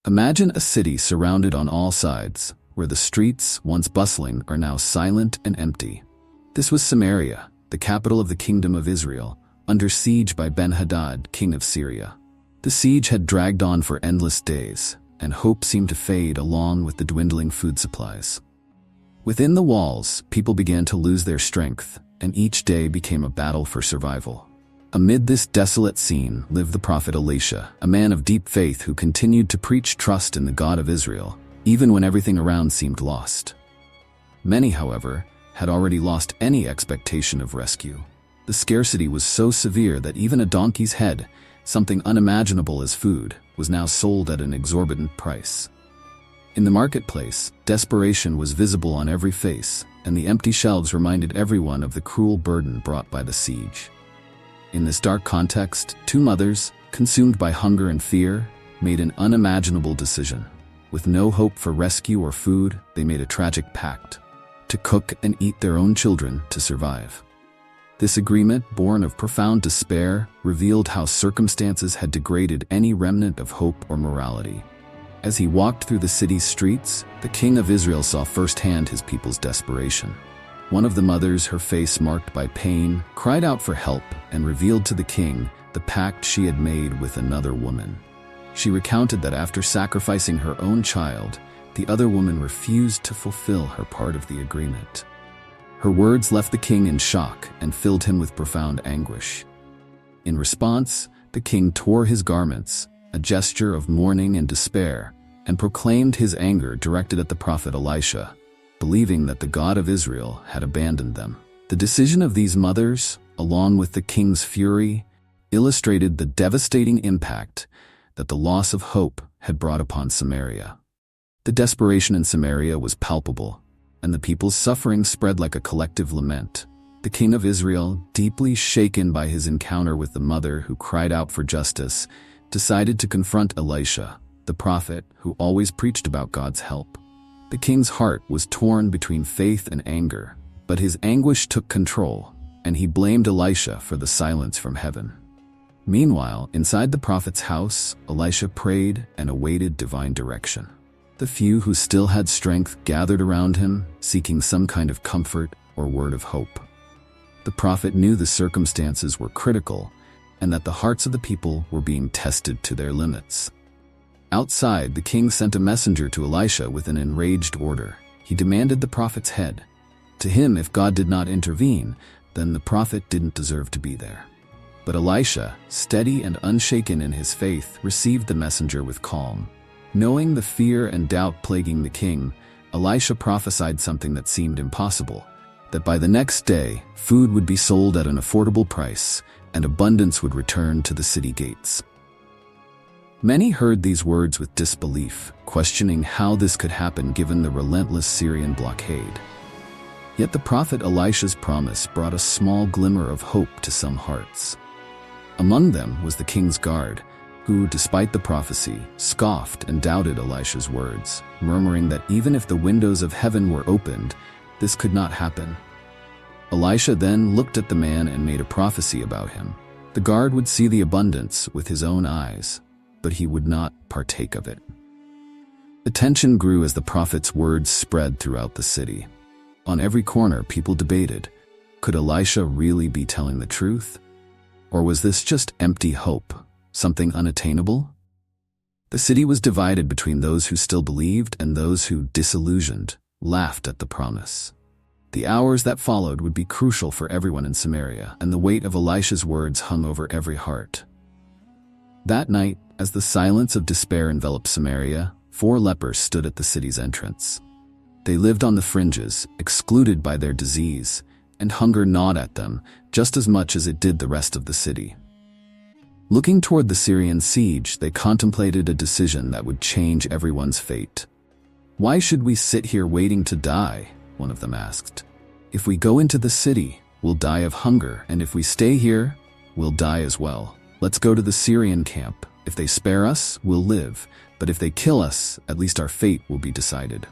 Imagine a city surrounded on all sides, where the streets, once bustling, are now silent and empty. This was Samaria, the capital of the Kingdom of Israel, under siege by Ben-Hadad, king of Syria. The siege had dragged on for endless days, and hope seemed to fade along with the dwindling food supplies. Within the walls, people began to lose their strength, and each day became a battle for survival. Amid this desolate scene lived the prophet Elisha, a man of deep faith who continued to preach trust in the God of Israel, even when everything around seemed lost. Many, however, had already lost any expectation of rescue. The scarcity was so severe that even a donkey's head, something unimaginable as food, was now sold at an exorbitant price. In the marketplace, desperation was visible on every face, and the empty shelves reminded everyone of the cruel burden brought by the siege. In this dark context, two mothers, consumed by hunger and fear, made an unimaginable decision. With no hope for rescue or food, they made a tragic pact: to cook and eat their own children to survive. This agreement, born of profound despair, revealed how circumstances had degraded any remnant of hope or morality. As he walked through the city's streets, the king of Israel saw firsthand his people's desperation. One of the mothers, her face marked by pain, cried out for help and revealed to the king the pact she had made with another woman. She recounted that after sacrificing her own child, the other woman refused to fulfill her part of the agreement. Her words left the king in shock and filled him with profound anguish. In response, the king tore his garments, a gesture of mourning and despair, and proclaimed his anger directed at the prophet Elisha, believing that the God of Israel had abandoned them. The decision of these mothers, along with the king's fury, illustrated the devastating impact that the loss of hope had brought upon Samaria. The desperation in Samaria was palpable, and the people's suffering spread like a collective lament. The king of Israel, deeply shaken by his encounter with the mother who cried out for justice, decided to confront Elisha, the prophet who always preached about God's help. The king's heart was torn between faith and anger, but his anguish took control, and he blamed Elisha for the silence from heaven. Meanwhile, inside the prophet's house, Elisha prayed and awaited divine direction. The few who still had strength gathered around him, seeking some kind of comfort or word of hope. The prophet knew the circumstances were critical, and that the hearts of the people were being tested to their limits. Outside, the king sent a messenger to Elisha with an enraged order. He demanded the prophet's head. To him, if God did not intervene, then the prophet didn't deserve to be there. But Elisha, steady and unshaken in his faith, received the messenger with calm. Knowing the fear and doubt plaguing the king, Elisha prophesied something that seemed impossible: that by the next day, food would be sold at an affordable price, and abundance would return to the city gates. Many heard these words with disbelief, questioning how this could happen given the relentless Syrian blockade. Yet the prophet Elisha's promise brought a small glimmer of hope to some hearts. Among them was the king's guard, who, despite the prophecy, scoffed and doubted Elisha's words, murmuring that even if the windows of heaven were opened, this could not happen. Elisha then looked at the man and made a prophecy about him. The guard would see the abundance with his own eyes, but he would not partake of it. The tension grew as the prophet's words spread throughout the city. On every corner, people debated, could Elisha really be telling the truth? Or was this just empty hope, something unattainable? The city was divided between those who still believed and those who, disillusioned, laughed at the promise. The hours that followed would be crucial for everyone in Samaria, and the weight of Elisha's words hung over every heart. That night, as the silence of despair enveloped Samaria, 4 lepers stood at the city's entrance. They lived on the fringes, excluded by their disease, and hunger gnawed at them just as much as it did the rest of the city. Looking toward the Syrian siege, they contemplated a decision that would change everyone's fate. "Why should we sit here waiting to die?" one of them asked. "If we go into the city, we'll die of hunger, and if we stay here, we'll die as well. Let's go to the Syrian camp. If they spare us, we'll live, but if they kill us, at least our fate will be decided."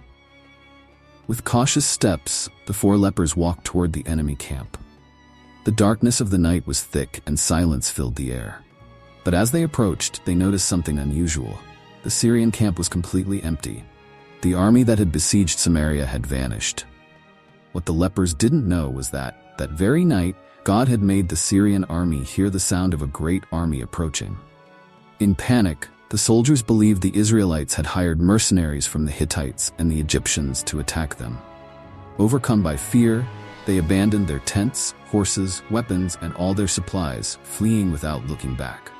With cautious steps, the 4 lepers walked toward the enemy camp. The darkness of the night was thick and silence filled the air. But as they approached, they noticed something unusual. the Syrian camp was completely empty. The army that had besieged Samaria had vanished. What the lepers didn't know was that very night, God had made the Syrian army hear the sound of a great army approaching. In panic, the soldiers believed the Israelites had hired mercenaries from the Hittites and the Egyptians to attack them. Overcome by fear, they abandoned their tents, horses, weapons, and all their supplies, fleeing without looking back.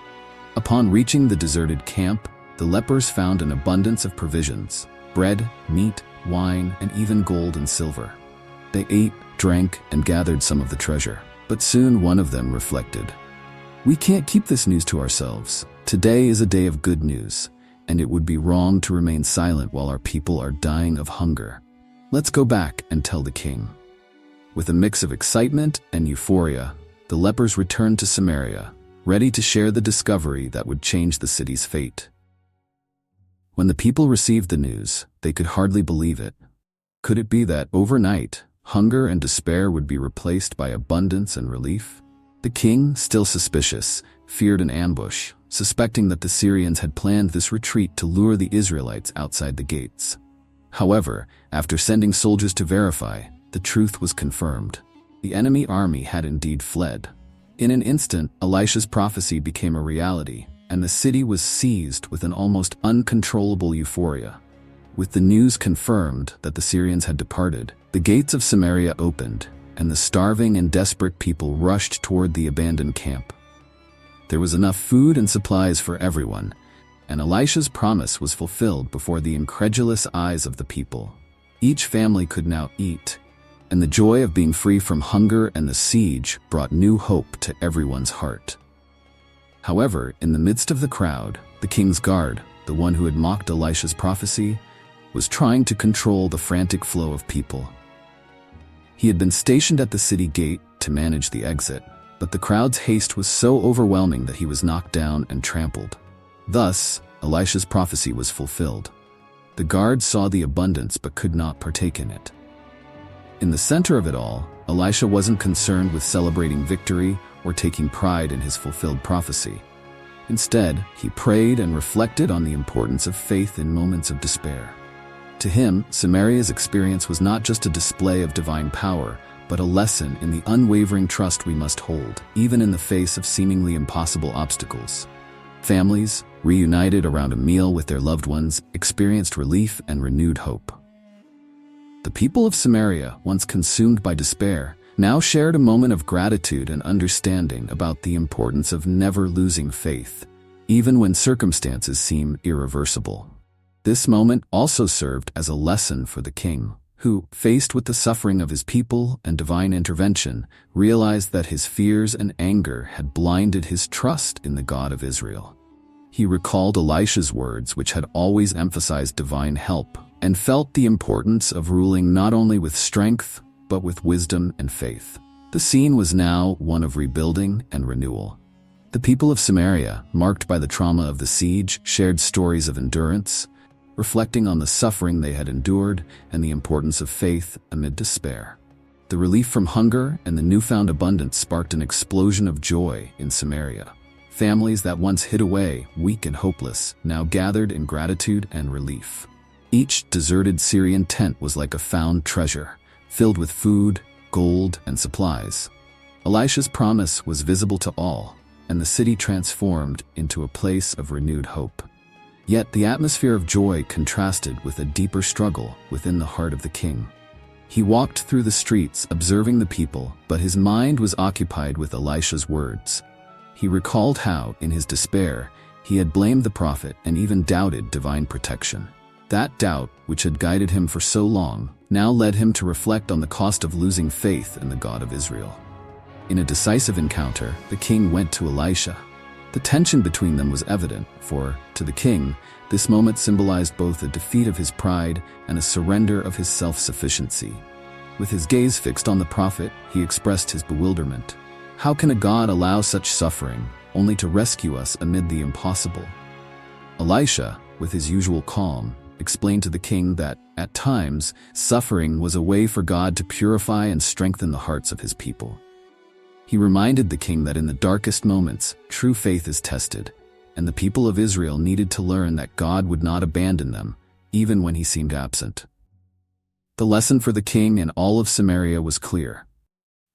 Upon reaching the deserted camp, the lepers found an abundance of provisions: bread, meat, wine, and even gold and silver. They ate, drank, and gathered some of the treasure. But soon one of them reflected, "We can't keep this news to ourselves. Today is a day of good news, and it would be wrong to remain silent while our people are dying of hunger. Let's go back and tell the king." With a mix of excitement and euphoria, the lepers returned to Samaria, ready to share the discovery that would change the city's fate. When the people received the news, they could hardly believe it. Could it be that overnight, hunger and despair would be replaced by abundance and relief? The king, still suspicious, feared an ambush, suspecting that the Syrians had planned this retreat to lure the Israelites outside the gates. However, after sending soldiers to verify, the truth was confirmed. The enemy army had indeed fled. In an instant, Elisha's prophecy became a reality, and the city was seized with an almost uncontrollable euphoria. With the news confirmed that the Syrians had departed, the gates of Samaria opened, and the starving and desperate people rushed toward the abandoned camp. There was enough food and supplies for everyone, and Elisha's promise was fulfilled before the incredulous eyes of the people. Each family could now eat, and the joy of being free from hunger and the siege brought new hope to everyone's heart. However, in the midst of the crowd, the king's guard, the one who had mocked Elisha's prophecy, was trying to control the frantic flow of people. He had been stationed at the city gate to manage the exit, but the crowd's haste was so overwhelming that he was knocked down and trampled. Thus, Elisha's prophecy was fulfilled. The guard saw the abundance but could not partake in it. In the center of it all, Elisha wasn't concerned with celebrating victory or taking pride in his fulfilled prophecy. Instead, he prayed and reflected on the importance of faith in moments of despair. To him, Samaria's experience was not just a display of divine power, but a lesson in the unwavering trust we must hold, even in the face of seemingly impossible obstacles. Families, reunited around a meal with their loved ones, experienced relief and renewed hope. The people of Samaria, once consumed by despair, now shared a moment of gratitude and understanding about the importance of never losing faith, even when circumstances seem irreversible. This moment also served as a lesson for the king, who, faced with the suffering of his people and divine intervention, realized that his fears and anger had blinded his trust in the God of Israel. He recalled Elisha's words, which had always emphasized divine help, and felt the importance of ruling not only with strength, but with wisdom and faith. The scene was now one of rebuilding and renewal. The people of Samaria, marked by the trauma of the siege, shared stories of endurance, reflecting on the suffering they had endured and the importance of faith amid despair. The relief from hunger and the newfound abundance sparked an explosion of joy in Samaria. Families that once hid away, weak and hopeless, now gathered in gratitude and relief. Each deserted Syrian tent was like a found treasure, filled with food, gold, and supplies. Elisha's promise was visible to all, and the city transformed into a place of renewed hope. Yet the atmosphere of joy contrasted with a deeper struggle within the heart of the king. He walked through the streets observing the people, but his mind was occupied with Elisha's words. He recalled how, in his despair, he had blamed the prophet and even doubted divine protection. That doubt, which had guided him for so long, now led him to reflect on the cost of losing faith in the God of Israel. In a decisive encounter, the king went to Elisha. The tension between them was evident, for, to the king, this moment symbolized both a defeat of his pride and a surrender of his self-sufficiency. With his gaze fixed on the prophet, he expressed his bewilderment. How can a God allow such suffering, only to rescue us amid the impossible? Elisha, with his usual calm, explained to the king that, at times, suffering was a way for God to purify and strengthen the hearts of his people. He reminded the king that in the darkest moments, true faith is tested, and the people of Israel needed to learn that God would not abandon them, even when he seemed absent. The lesson for the king and all of Samaria was clear.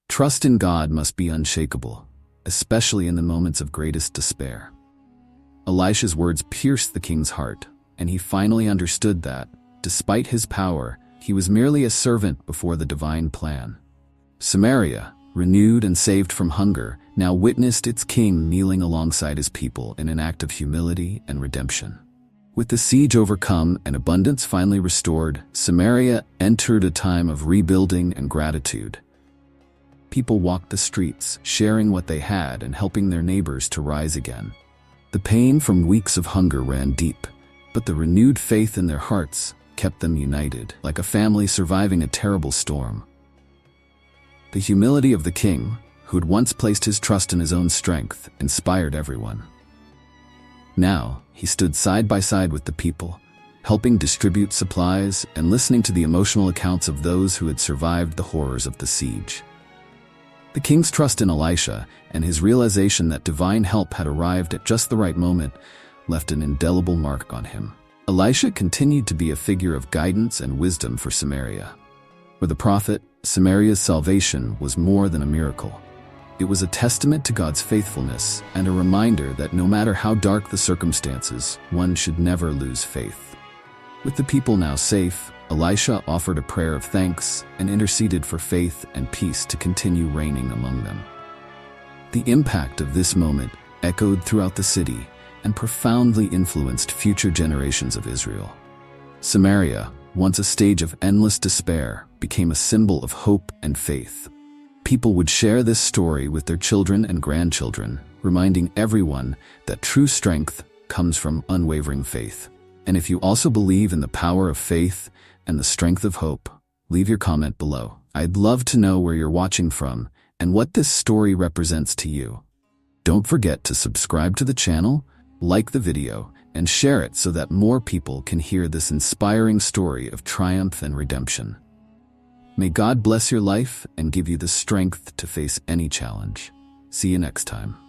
Trust in God must be unshakable, especially in the moments of greatest despair. Elisha's words pierced the king's heart, and he finally understood that, despite his power, he was merely a servant before the divine plan. Samaria, renewed and saved from hunger, now witnessed its king kneeling alongside his people in an act of humility and redemption. With the siege overcome and abundance finally restored, Samaria entered a time of rebuilding and gratitude. People walked the streets, sharing what they had and helping their neighbors to rise again. The pain from weeks of hunger ran deep, but the renewed faith in their hearts kept them united, like a family surviving a terrible storm. The humility of the king, who had once placed his trust in his own strength, inspired everyone. Now, he stood side by side with the people, helping distribute supplies and listening to the emotional accounts of those who had survived the horrors of the siege. The king's trust in Elisha and his realization that divine help had arrived at just the right moment left an indelible mark on him. Elisha continued to be a figure of guidance and wisdom for Samaria. For the prophet, Samaria's salvation was more than a miracle. It was a testament to God's faithfulness and a reminder that no matter how dark the circumstances, one should never lose faith. With the people now safe, Elisha offered a prayer of thanks and interceded for faith and peace to continue reigning among them. The impact of this moment echoed throughout the city and profoundly influenced future generations of Israel. Samaria, once a stage of endless despair, became a symbol of hope and faith. People would share this story with their children and grandchildren, reminding everyone that true strength comes from unwavering faith. And if you also believe in the power of faith and the strength of hope, leave your comment below. I'd love to know where you're watching from and what this story represents to you. Don't forget to subscribe to the channel, like the video, and share it so that more people can hear this inspiring story of triumph and redemption. May God bless your life and give you the strength to face any challenge. See you next time.